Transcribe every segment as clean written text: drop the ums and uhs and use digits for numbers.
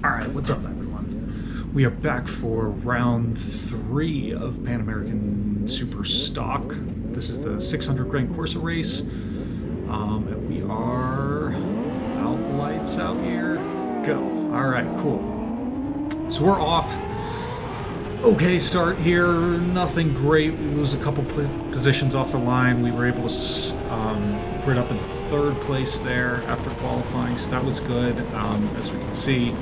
Alright, what's up everyone? We are back for round 3 of PanAmerican Superstock. This is the 600 Grand Corsa race. And we are about lights out here. Go. Alright, cool. So we're off. Okay start here, nothing great. We lose a couple positions off the line. We were able to grid up in 3rd place there after qualifying, so that was good. As we can see,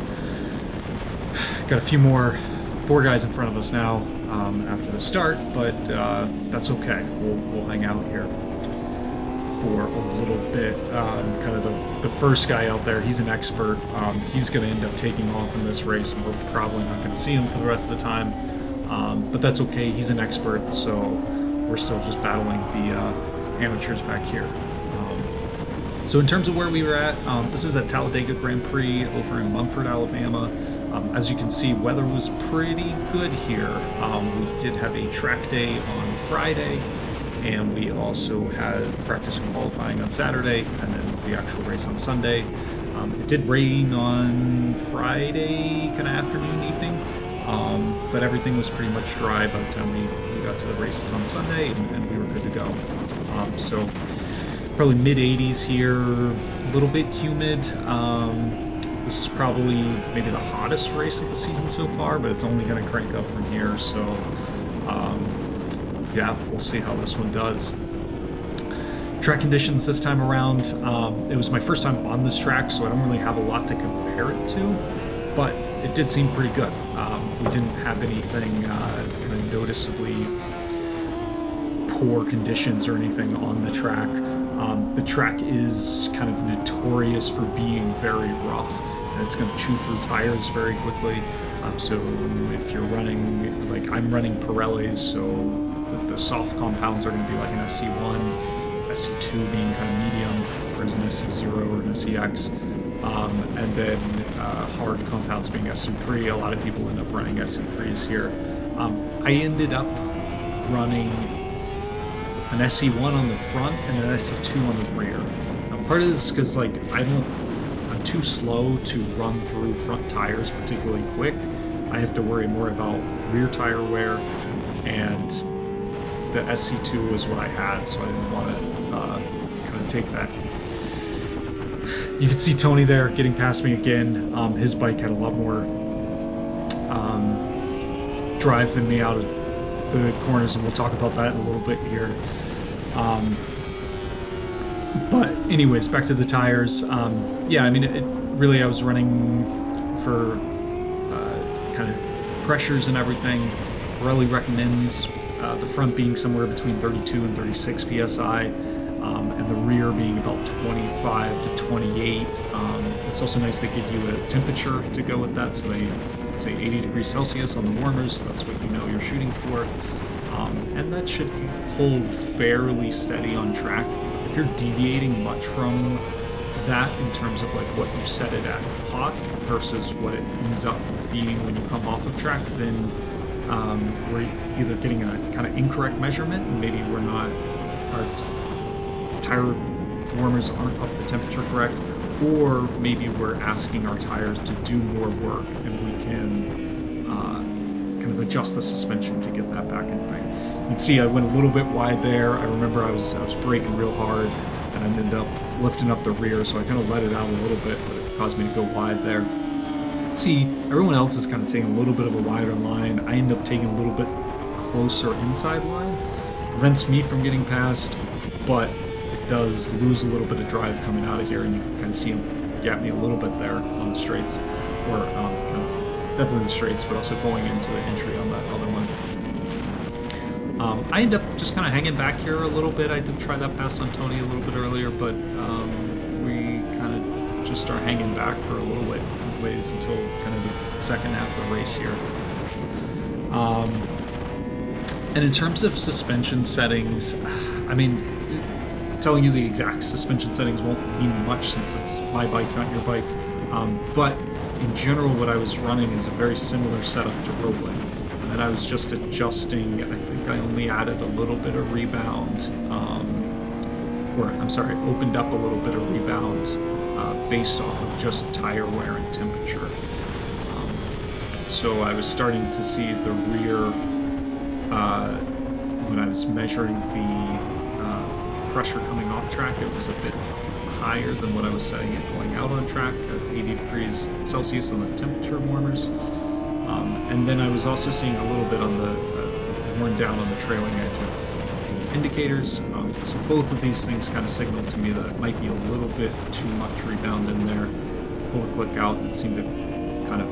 got a few more 4 guys in front of us now after the start, but that's okay. We'll hang out here for a little bit. Kind of the first guy out there, he's an expert. He's going to end up taking off in this race, and we're probably not going to see him for the rest of the time. But that's okay. He's an expert, so we're still just battling the amateurs back here. So in terms of where we were at, this is at Talledega Grand Prix over in Munford, Alabama. As you can see, weather was pretty good here. We did have a track day on Friday, and we also had practice and qualifying on Saturday, and then the actual race on Sunday. It did rain on Friday, kind of afternoon, evening, but everything was pretty much dry by the time we got to the races on Sunday, and we were good to go. So probably mid-80s here, a little bit humid. This is probably maybe the hottest race of the season so far, but it's only going to crank up from here, so yeah, we'll see how this one does. Track conditions this time around, it was my first time on this track, so I don't really have a lot to compare it to, but it did seem pretty good. We didn't have anything kind of noticeably poor conditions or anything on the track. The track is kind of notorious for being very rough, and it's going to chew through tires very quickly. So if you're running, like I'm running Pirellis, so the soft compounds are going to be like an SC1, SC2 being kind of medium, whereas an SC0 or an SCX, and then hard compounds being SC3. A lot of people end up running SC3s here. I ended up running an SC1 on the front and an SC2 on the rear. Now part of this is because like I'm too slow to run through front tires particularly quick. I have to worry more about rear tire wear, and the SC2 was what I had, so I didn't want to kind of take that. You can see Tony there getting past me again. His bike had a lot more drive than me out of the corners, and we'll talk about that in a little bit here. But anyways, back to the tires. Yeah, I mean, really I was running for kind of pressures and everything. Pirelli recommends the front being somewhere between 32 and 36 psi, and the rear being about 25 to 28. It's also nice they give you a temperature to go with that, so they say 80 degrees Celsius on the warmers, so that's what you know you're shooting for. And that should hold fairly steady on track. If you're deviating much from that in terms of like what you set it at hot versus what it ends up being when you come off of track, then we're either getting a kind of incorrect measurement, and maybe we're not, our tire warmers aren't up the temperature correct, or maybe we're asking our tires to do more work, and we can kind of adjust the suspension to get that back in thing. You can see I went a little bit wide there. I remember I was braking real hard, and I ended up lifting up the rear, so I kind of let it out a little bit, but it caused me to go wide there. See, everyone else is kind of taking a little bit of a wider line. I end up taking a little bit closer inside line. Prevents me from getting past, but it does lose a little bit of drive coming out of here, and you can kind of see him gap me a little bit there on the straights, or kind of definitely the straights, but also going into the entry on that other one. I end up just kind of hanging back here a little bit. I did try that pass on Tony a little bit earlier, but we kind of just start hanging back for a little ways until kind of the second half of the race here. And in terms of suspension settings, I mean, telling you the exact suspension settings won't mean much since it's my bike, not your bike. But in general, what I was running is a very similar setup to Roebling. And then I was just adjusting, I think I only added a little bit of rebound, or I'm sorry, opened up a little bit of rebound based off of just tire wear and temperature. so I was starting to see the rear, when I was measuring the pressure coming off track, it was a bit higher than what I was setting it going out on track at 80 degrees Celsius on the temperature warmers. And then I was also seeing a little bit on the worn down on the trailing edge of the indicators. So both of these things kind of signaled to me that it might be a little bit too much rebound in there. Pull the click out and seemed to kind of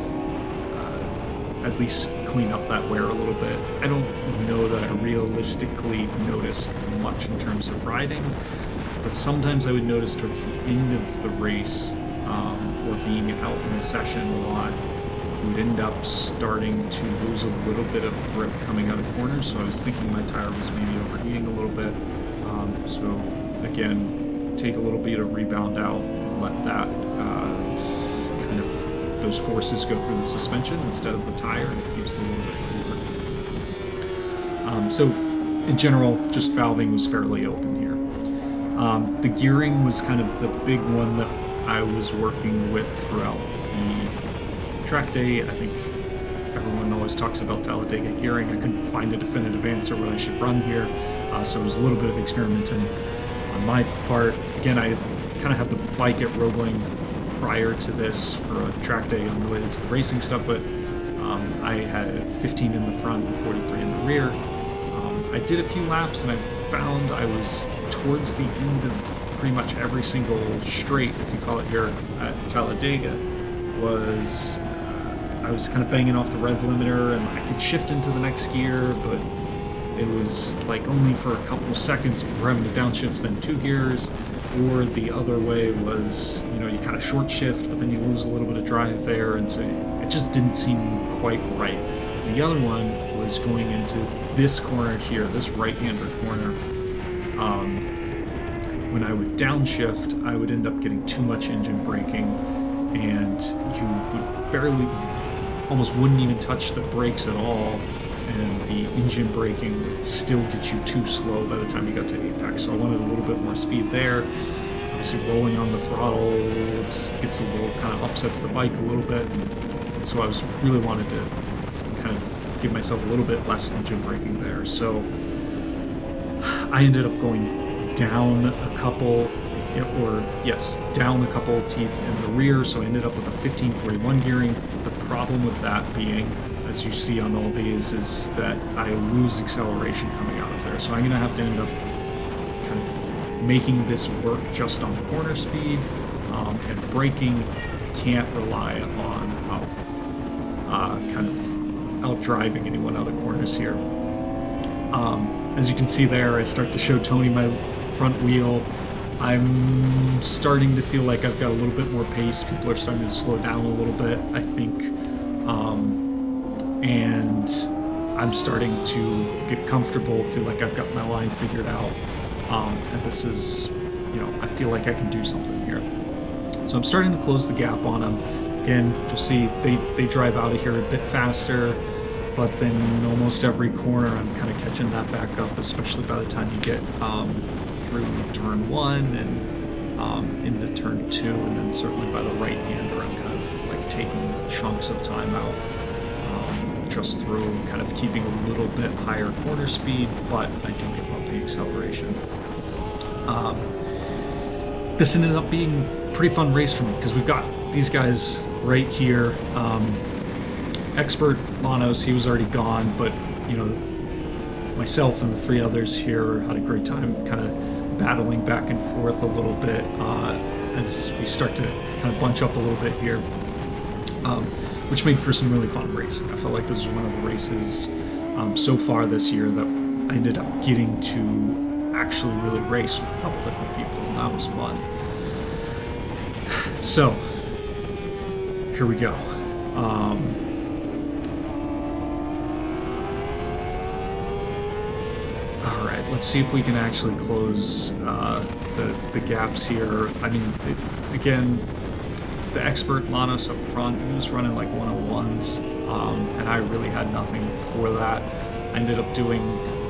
at least clean up that wear a little bit. I don't know that I realistically noticed much in terms of riding, but sometimes I would notice towards the end of the race, or being out in a session a lot, you would end up starting to lose a little bit of grip coming out of corners. So I was thinking my tire was maybe overheating a little bit. So again, take a little bit of rebound out, let that kind of those forces go through the suspension instead of the tire, and it keeps it a little bit cooler. So in general, just valving was fairly open here. The gearing was kind of the big one that I was working with throughout the track day. I think everyone always talks about Talledega gearing. I couldn't find a definitive answer what I should run here, so it was a little bit of experimenting on my part. Again, I kind of had the bike at Roebling prior to this for a track day unrelated to the racing stuff, but I had 15 in the front and 43 in the rear. I did a few laps and I found I was towards the end of pretty much every single straight, if you call it here at Talledega, I was kind of banging off the rev limiter, and I could shift into the next gear, but it was like only for a couple seconds before having to downshift then 2 gears. Or the other way was, you know, you kind of short shift, but then you lose a little bit of drive there, and so it just didn't seem quite right. The other one was going into this corner here, this right-hander corner. When I would downshift, I would end up getting too much engine braking, and you would barely, almost wouldn't even touch the brakes at all, and the engine braking would still get you too slow by the time you got to apex. So I wanted a little bit more speed there. Obviously rolling on the throttle gets a little, kind of upsets the bike a little bit, and so I was really wanted to kind of give myself a little bit less engine braking there. So I ended up going down a couple, down a couple teeth in the rear, so I ended up with a 1541 gearing. The problem with that being, as you see on all these, is that I lose acceleration coming out of there. So I'm going to have to end up kind of making this work just on corner speed, and braking. Can't rely on kind of out driving anyone out of corners here. As you can see there, I start to show Tony my front wheel. I'm starting to feel like I've got a little bit more pace. People are starting to slow down a little bit, I think. And I'm starting to get comfortable, feel like I've got my line figured out. And this is, you know, I feel like I can do something here. So I'm starting to close the gap on them. Again, you'll see they drive out of here a bit faster, but then almost every corner I'm kind of catching that back up, especially by the time you get through turn 1 and into turn 2, and then certainly by the right-hander I'm kind of like taking chunks of time out just through, kind of keeping a little bit higher corner speed, but I do give up the acceleration. This ended up being a pretty fun race for me because we've got these guys right here. Expert Lanos, he was already gone, but you know, myself and the 3 others here had a great time kind of battling back and forth a little bit as we start to kind of bunch up a little bit here, which made for some really fun racing. I felt like this was one of the races so far this year that I ended up getting to actually really race with a couple different people, and that was fun. So here we go. All right, let's see if we can actually close the gaps here. I mean, again, the expert Lanos up front, he was running like 101s, and I really had nothing for that. I ended up doing,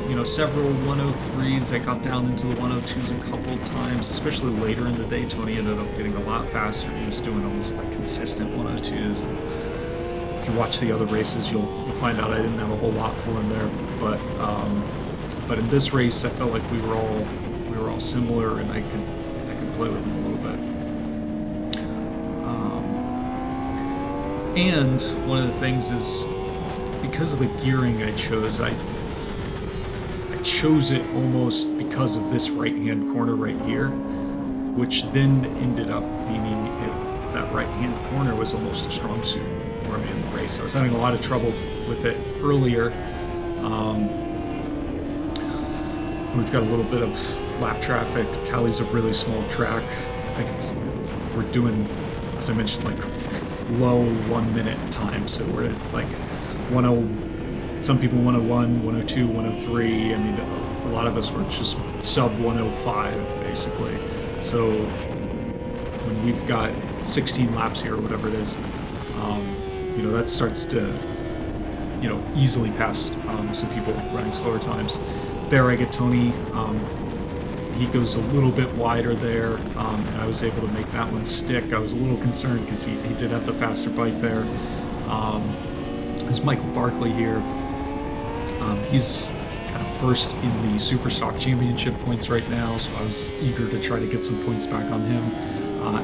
you know, several 103s. I got down into the 102s a couple times, especially later in the day. Tony ended up getting a lot faster. He was doing almost like consistent 102s. And if you watch the other races, you'll find out I didn't have a whole lot for him there. But in this race, I felt like we were all similar, and I could play with him a little bit. And one of the things is, because of the gearing I chose it almost because of this right-hand corner right here, which then ended up meaning that right-hand corner was almost a strong suit for me in the race. I was having a lot of trouble with it earlier. We've got a little bit of lap traffic. Tally's a really small track. I think we're doing, as I mentioned, like low 1 minute time. So we're at like 10, some people 101, 102, 103. I mean, a lot of us were just sub 105 basically. So when we've got 16 laps here or whatever it is, that starts to, easily pass some people running slower times. There I get Tony. He goes a little bit wider there, and I was able to make that one stick. I was a little concerned because he did have the faster bike there. There's Michael Barkley here. He's kind of first in the SuperStock Championship points right now, so I was eager to try to get some points back on him.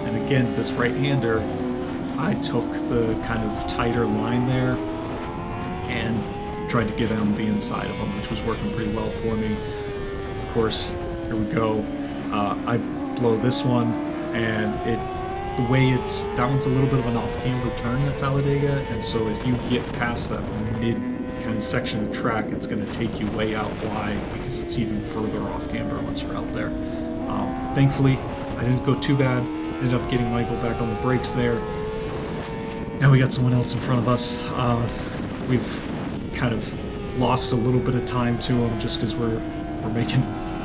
And again, this right-hander, I took the kind of tighter line there and tried to get on the inside of him, which was working pretty well for me. Of course, here we go. I blow this one, and the way that one's a little bit of an off-camber turn at Talledega, and so if you get past that mid kind of section of track, it's going to take you way out wide because it's even further off-camber once you're out there. Thankfully, I didn't go too bad. Ended up getting Michael back on the brakes there. Now we got someone else in front of us. We've kind of lost a little bit of time to him just because we're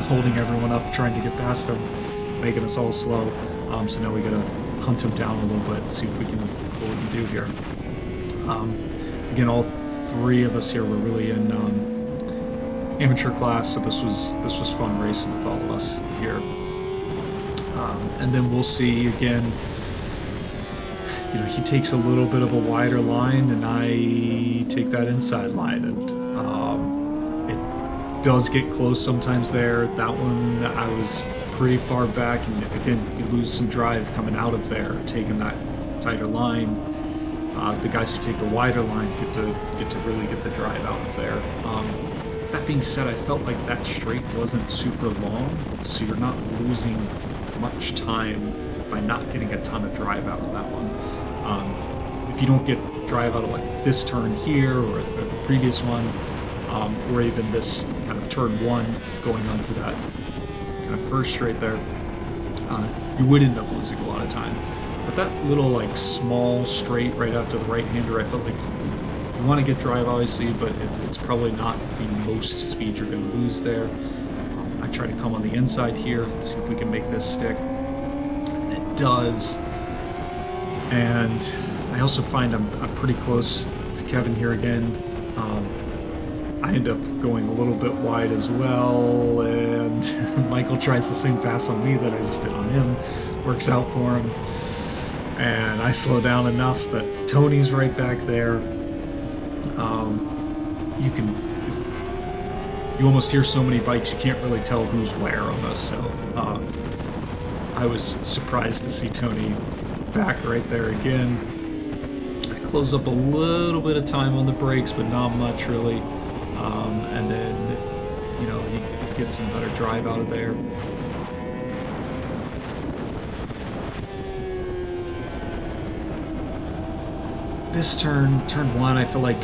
holding everyone up, trying to get past him, making us all slow. So now we gotta hunt him down a little bit and see what we can do here. Again, all three of us here were really in amateur class, so this was fun racing with all of us here. And then we'll see again. He takes a little bit of a wider line, and I take that inside line, and it does get close sometimes there. That one I was pretty far back, and again, you lose some drive coming out of there, taking that tighter line. The guys who take the wider line get to really get the drive out of there. That being said, I felt like that straight wasn't super long, so you're not losing much time by not getting a ton of drive out of that one. If you don't get drive out of like this turn here or the previous one, or even this kind of turn one going onto that kind of first straight there, you would end up losing a lot of time. But that little like small straight right after the right-hander, I felt like you want to get drive obviously, but it's probably not the most speed you're going to lose there. I try to come on the inside here, see if we can make this stick, and it does. And I also find I'm pretty close to Kevin here again. I end up going a little bit wide as well, and Michael tries the same pass on me that I just did on him. Works out for him, and I slow down enough that Tony's right back there. You almost hear so many bikes you can't really tell who's where almost. So I was surprised to see Tony back right there again. I close up a little bit of time on the brakes, but not much really. And then, he gets some better drive out of there. This turn one, I feel like,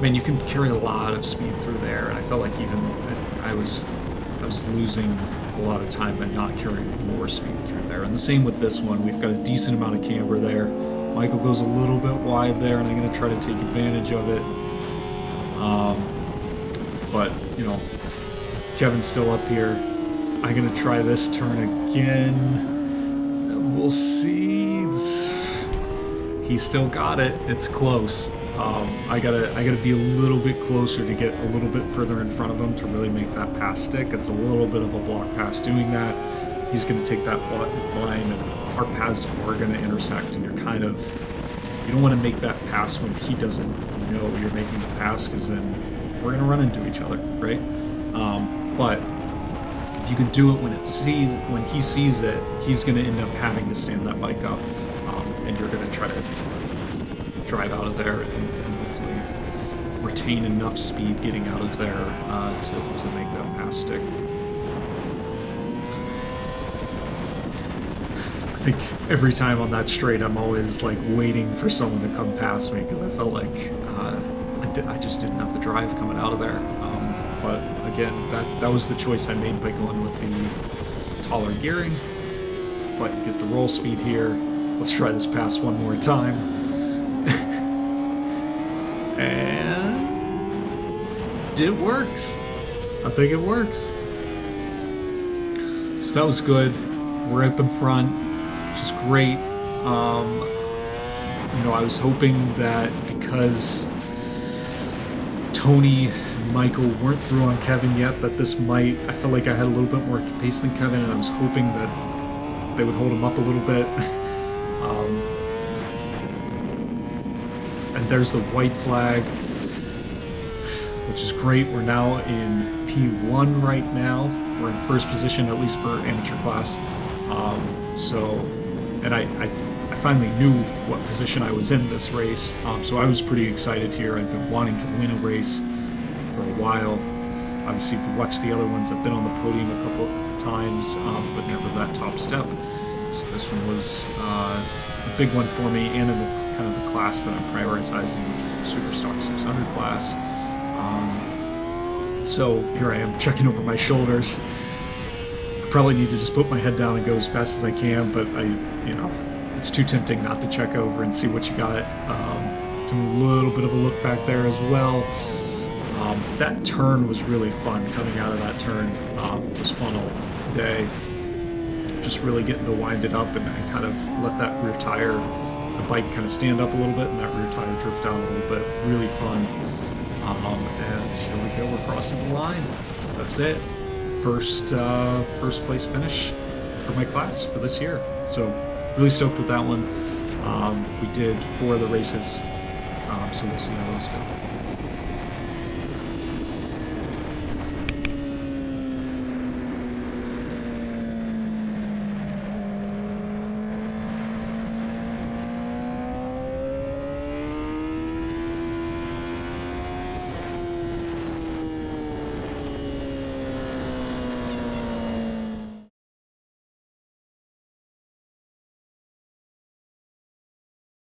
man, you can carry a lot of speed through there, and I felt like even I was losing a lot of time by not carrying more speed through there. And the same with this one. We've got a decent amount of camber there. Michael goes a little bit wide there, and I'm going to try to take advantage of it. But Kevin's still up here. I'm going to try this turn again. We'll see. He's still got it. It's close. I gotta be a little bit closer to get a little bit further in front of him to really make that pass stick. It's a little bit of a block pass doing that. He's gonna take that line, and our paths are gonna intersect, and you're kind of You don't want to make that pass when he doesn't know you're making the pass, because then we're going to run into each other, right? But if you can do it when he sees it, he's going to end up having to stand that bike up, and you're going to try to drive out of there and hopefully retain enough speed getting out of there to make that pass stick. I think every time on that straight, I'm always like waiting for someone to come past me, because I felt like I just didn't have the drive coming out of there. But again, that was the choice I made by going with the taller gearing. But get the roll speed here. Let's try this pass one more time. And it works. I think it works. So that was good. We're up in front, which is great. You know, I was hoping that because Tony and Michael weren't through on Kevin yet, that this might, I felt like I had a little bit more pace than Kevin, and I was hoping that they would hold him up a little bit. And there's the white flag, which is great. We're now in P1 right now. We're in first position, at least for amateur class. And I finally knew what position I was in this race, so I was pretty excited here. I've been wanting to win a race for a while. Obviously, if you watch the other ones, I've been on the podium a couple of times, but never that top step. So this one was a big one for me, and in the kind of the class that I'm prioritizing, which is the SuperStock 600 class. So here I am checking over my shoulders. I probably need to just put my head down and go as fast as I can, but you know, it's too tempting not to check over and see what you got. Do a little bit of a look back there as well. That turn was really fun. Coming out of that turn was fun all day. Just really getting to wind it up and kind of let that rear tire, the bike kind of stand up a little bit and that rear tire drift down a little bit. Really fun. And here we go, we're crossing the line. That's it. First place finish for my class for this year. So really stoked with that one. We did 4 of the races, so we'll see how those go.